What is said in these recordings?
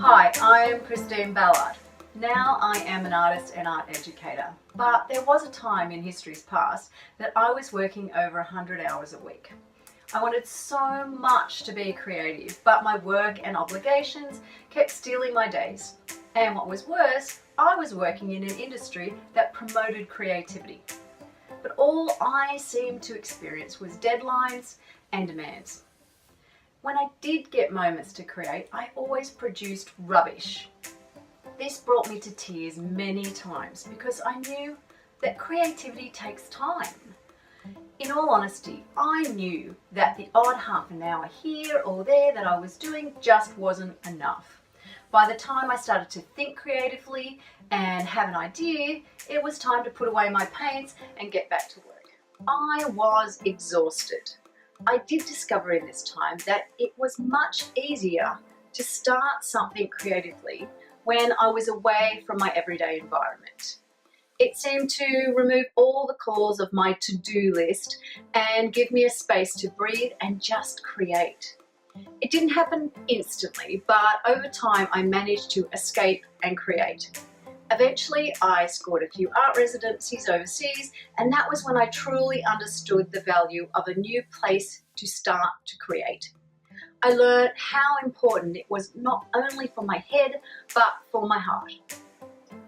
Hi, I am Christine Ballard. Now I am an artist and art educator, but there was a time in history's past that I was working over 100 hours a week. I wanted so much to be creative, but my work and obligations kept stealing my days. And what was worse, I was working in an industry that promoted creativity. But all I seemed to experience was deadlines and demands. When I did get moments to create, I always produced rubbish. This brought me to tears many times because I knew that creativity takes time. In all honesty, I knew that the odd half an hour here or there that I was doing just wasn't enough. By the time I started to think creatively and have an idea, it was time to put away my paints and get back to work. I was exhausted. I did discover in this time that it was much easier to start something creatively when I was away from my everyday environment. It seemed to remove all the calls of my to-do list and give me a space to breathe and just create. It didn't happen instantly, but over time I managed to escape and create. Eventually I scored a few art residencies overseas, and that was when I truly understood the value of a new place to start to create. I learned how important it was not only for my head, but for my heart.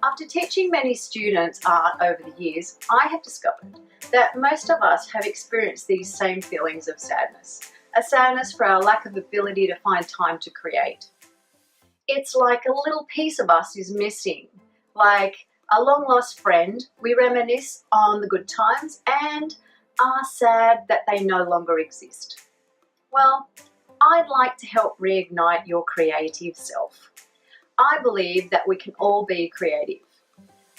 After teaching many students art over the years, I have discovered that most of us have experienced these same feelings of sadness. A sadness for our lack of ability to find time to create. It's like a little piece of us is missing. Like a long-lost friend, we reminisce on the good times and are sad that they no longer exist. Well, I'd like to help reignite your creative self. I believe that we can all be creative.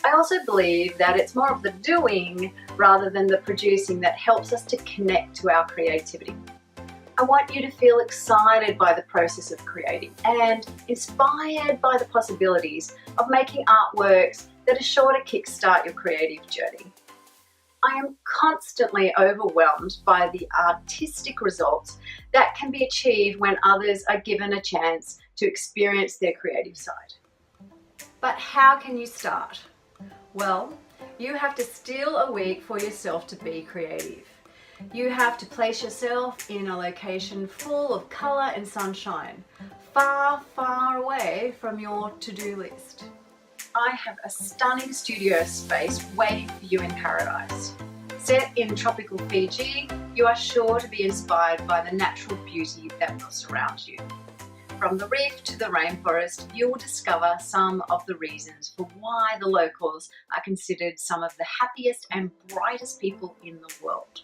I also believe that it's more of the doing rather than the producing that helps us to connect to our creativity. I want you to feel excited by the process of creating and inspired by the possibilities of making artworks that are sure to kickstart your creative journey. I am constantly overwhelmed by the artistic results that can be achieved when others are given a chance to experience their creative side. But how can you start? Well, you have to steal a week for yourself to be creative. You have to place yourself in a location full of colour and sunshine, far, far away from your to-do list. I have a stunning studio space waiting for you in paradise. Set in tropical Fiji, you are sure to be inspired by the natural beauty that will surround you. From the reef to the rainforest, you will discover some of the reasons for why the locals are considered some of the happiest and brightest people in the world.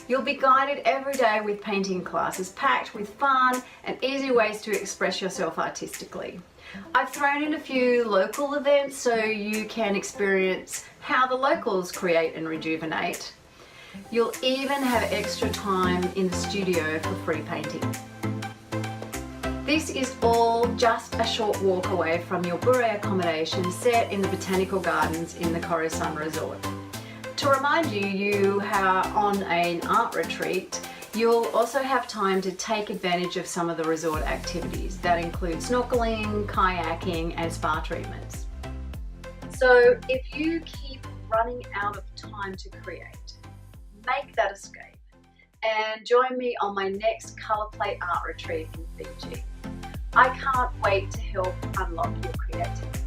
You'll be guided every day with painting classes packed with fun and easy ways to express yourself artistically. I've thrown in a few local events so you can experience how the locals create and rejuvenate. You'll even have extra time in the studio for free painting. This is all just a short walk away from your bure accommodation set in the botanical gardens in the Coruscant Resort. To remind you, you are on an art retreat. You'll also have time to take advantage of some of the resort activities that include snorkeling, kayaking and spa treatments. So if you keep running out of time to create, make that escape and join me on my next Colour Plate art retreat in Fiji. I can't wait to help unlock your creativity.